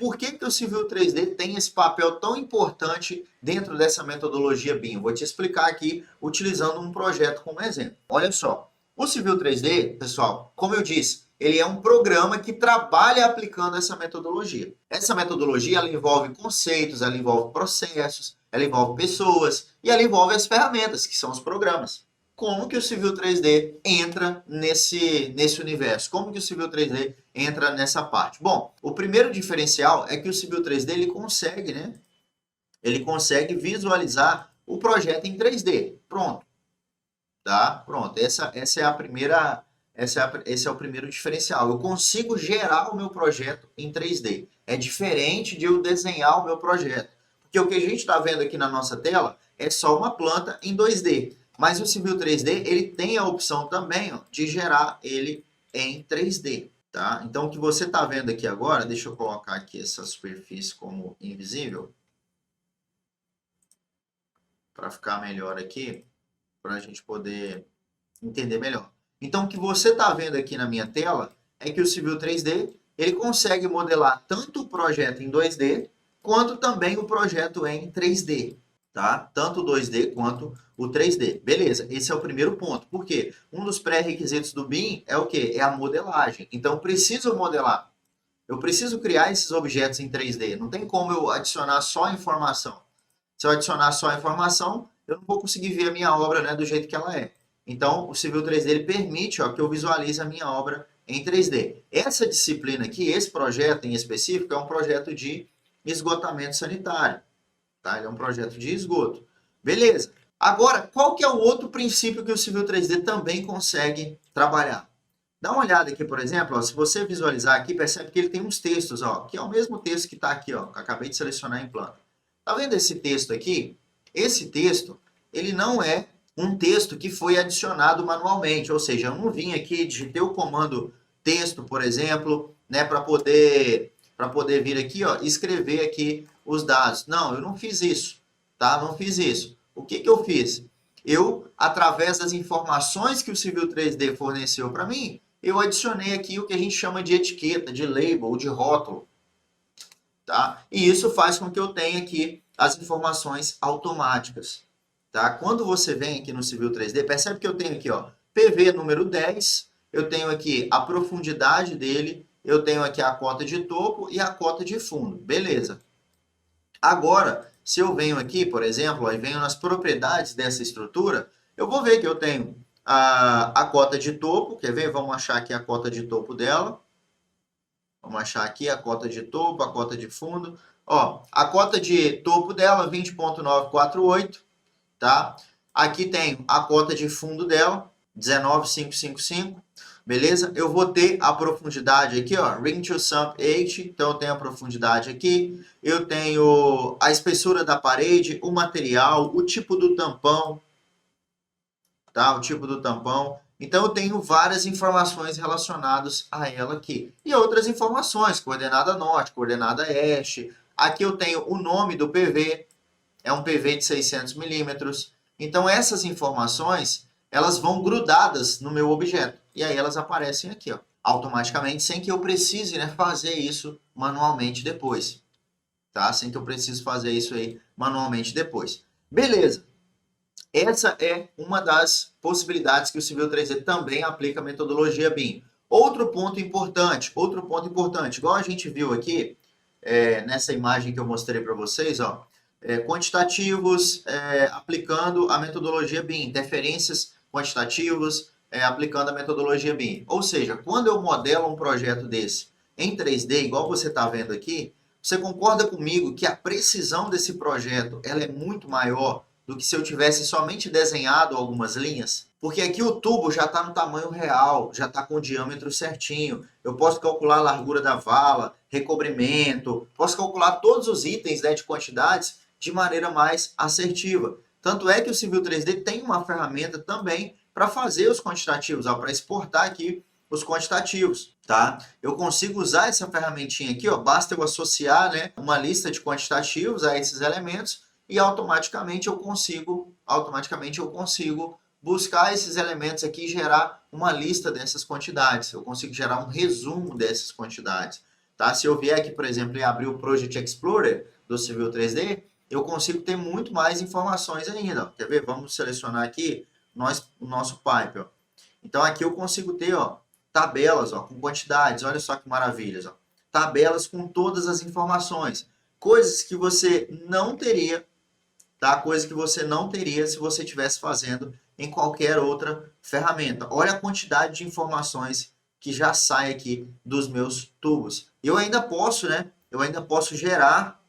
por que que o Civil 3D tem esse papel tão importante dentro dessa metodologia BIM? Eu vou te explicar aqui utilizando um projeto como exemplo. Olha só, o Civil 3D, pessoal, como eu disse, ele é um programa que trabalha aplicando essa metodologia. Essa metodologia ela envolve conceitos, ela envolve processos, ela envolve pessoas e ela envolve as ferramentas, que são os programas. Como que o Civil 3D entra nesse universo? Como que o Civil 3D entra nessa parte? Bom, o primeiro diferencial é que o Civil 3D ele consegue, né? Ele consegue visualizar o projeto em 3D. Pronto. Tá? Pronto. Essa é a primeira, esse é o primeiro diferencial. Eu consigo gerar o meu projeto em 3D. É diferente de eu desenhar o meu projeto. Porque o que a gente está vendo aqui na nossa tela é só uma planta em 2D. Mas o Civil 3D, ele tem a opção também, ó, de gerar ele em 3D, tá? Então, o que você está vendo aqui agora, deixa eu colocar aqui essa superfície como invisível, para ficar melhor aqui, para a gente poder entender melhor. Então, o que você está vendo aqui na minha tela é que o Civil 3D, ele consegue modelar tanto o projeto em 2D, quanto também o projeto em 3D. Tá? Tanto o 2D quanto o 3D. Beleza, esse é o primeiro ponto. Por quê? Um dos pré-requisitos do BIM é o quê? É a modelagem. Então, eu preciso modelar. Eu preciso criar esses objetos em 3D. Não tem como eu adicionar só informação. Se eu adicionar só informação, eu não vou conseguir ver a minha obra, né, do jeito que ela é. Então, o Civil 3D ele permite, ó, que eu visualize a minha obra em 3D. Essa disciplina aqui, esse projeto em específico, é um projeto de esgotamento sanitário. Tá? Ele é um projeto de esgoto. Beleza. Agora, qual que é o outro princípio que o Civil 3D também consegue trabalhar? Dá uma olhada aqui, por exemplo, ó, se você visualizar aqui, percebe que ele tem uns textos, ó, que é o mesmo texto que está aqui, ó, que eu acabei de selecionar em planta. Tá vendo esse texto aqui? Esse texto, ele não é um texto que foi adicionado manualmente, ou seja, eu não vim aqui, digitei o comando texto, por exemplo, né, para poder vir aqui, ó, escrever aqui os dados. Não, eu não fiz isso, tá? Não fiz isso. O que que eu fiz? Eu, através das informações que o Civil 3D forneceu para mim, eu adicionei aqui o que a gente chama de etiqueta, de label, de rótulo, tá? E isso faz com que eu tenha aqui as informações automáticas, tá? Quando você vem aqui no Civil 3D, percebe que eu tenho aqui, ó, PV número 10, eu tenho aqui a profundidade dele, eu tenho aqui a cota de topo e a cota de fundo, beleza. Agora, se eu venho aqui, por exemplo, ó, e venho nas propriedades dessa estrutura, eu vou ver que eu tenho a cota de topo, quer ver? Vamos achar aqui a cota de topo dela. Vamos achar aqui a cota de topo, a cota de fundo. Ó, a cota de topo dela, 20.948, tá? Aqui tem a cota de fundo dela, 19.555, beleza? Eu vou ter a profundidade aqui, ó, ring to sump 8, então eu tenho a profundidade aqui, eu tenho a espessura da parede, o material, o tipo do tampão, tá? O tipo do tampão. Então eu tenho várias informações relacionadas a ela aqui. E outras informações, coordenada norte, coordenada oeste. Aqui eu tenho o nome do PV, é um PV de 600 milímetros. Então essas informações, elas vão grudadas no meu objeto. E aí elas aparecem aqui, ó, automaticamente, sem que eu precise, né, fazer isso manualmente depois. Tá? Sem que eu precise fazer isso aí manualmente depois. Beleza. Essa é uma das possibilidades que o Civil 3D também aplica a metodologia BIM. Outro ponto importante, igual a gente viu aqui, nessa imagem que eu mostrei para vocês, ó, quantitativos aplicando a metodologia BIM, interferências quantitativas aplicando a metodologia BIM. Ou seja, quando eu modelo um projeto desse em 3D, igual você está vendo aqui, você concorda comigo que a precisão desse projeto ela é muito maior do que se eu tivesse somente desenhado algumas linhas? Porque aqui o tubo já está no tamanho real, já está com o diâmetro certinho. Eu posso calcular a largura da vala, recobrimento, posso calcular todos os itens, né, de quantidades de maneira mais assertiva. Tanto é que o Civil 3D tem uma ferramenta também para fazer os quantitativos, para exportar aqui os quantitativos, tá? Eu consigo usar essa ferramentinha aqui, ó, basta eu associar, né, uma lista de quantitativos a esses elementos e automaticamente eu consigo buscar esses elementos aqui e gerar uma lista dessas quantidades. Eu consigo gerar um resumo dessas quantidades. tá? Se eu vier aqui, por exemplo, e abrir o Project Explorer do Civil 3D, eu consigo ter muito mais informações ainda, ó. Quer ver? Vamos selecionar aqui o nosso pipe, ó. Então aqui eu consigo ter, ó, tabelas, ó, com quantidades, olha só que maravilhas, ó. Tabelas com todas as informações, coisas que você não teria, tá? Coisas que você não teria se você estivesse fazendo em qualquer outra ferramenta. Olha a quantidade de informações que já sai aqui dos meus tubos. Eu ainda posso, né? Eu ainda posso gerar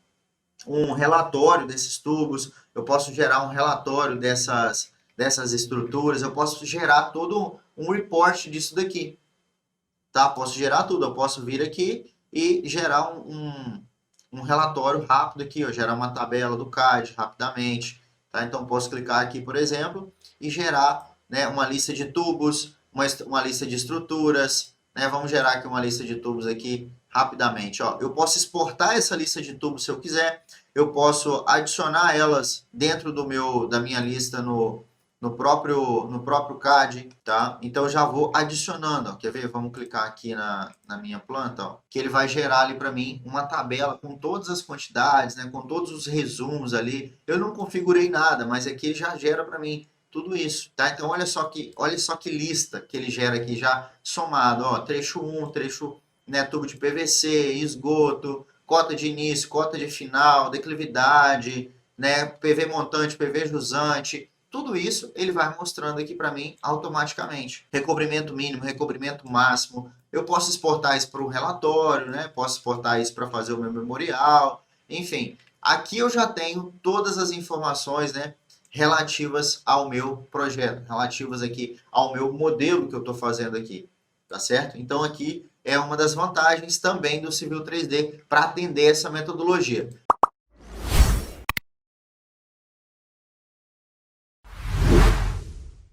um relatório desses tubos, eu posso gerar um relatório dessas estruturas, eu posso gerar todo um report disso daqui, tá? Posso gerar tudo, eu posso vir aqui e gerar um relatório rápido aqui, ó, gerar uma tabela do CAD rapidamente, tá? Então posso clicar aqui, por exemplo, e gerar, né, uma lista de tubos, uma lista de estruturas, né? Vamos gerar aqui uma lista de tubos aqui rapidamente, ó. Eu posso exportar essa lista de tubos se eu quiser, eu posso adicionar elas dentro da minha lista no próprio CAD, tá? Então, eu já vou adicionando, ó. Quer ver? Vamos clicar aqui na minha planta, ó, que ele vai gerar ali para mim uma tabela com todas as quantidades, né? Com todos os resumos ali. Eu não configurei nada, mas aqui ele já gera para mim tudo isso, tá? Então, olha só que lista que ele gera aqui já somado, ó. Trecho 1, trecho, né, tubo de PVC, esgoto, cota de início, cota de final, declividade, né, PV montante, PV jusante, tudo isso ele vai mostrando aqui para mim automaticamente. Recobrimento mínimo, recobrimento máximo. Eu posso exportar isso para um relatório, né? Posso exportar isso para fazer o meu memorial. Enfim, aqui eu já tenho todas as informações, né, relativas ao meu projeto, relativas aqui ao meu modelo que eu estou fazendo aqui, tá certo? Então aqui é uma das vantagens também do Civil 3D para atender essa metodologia.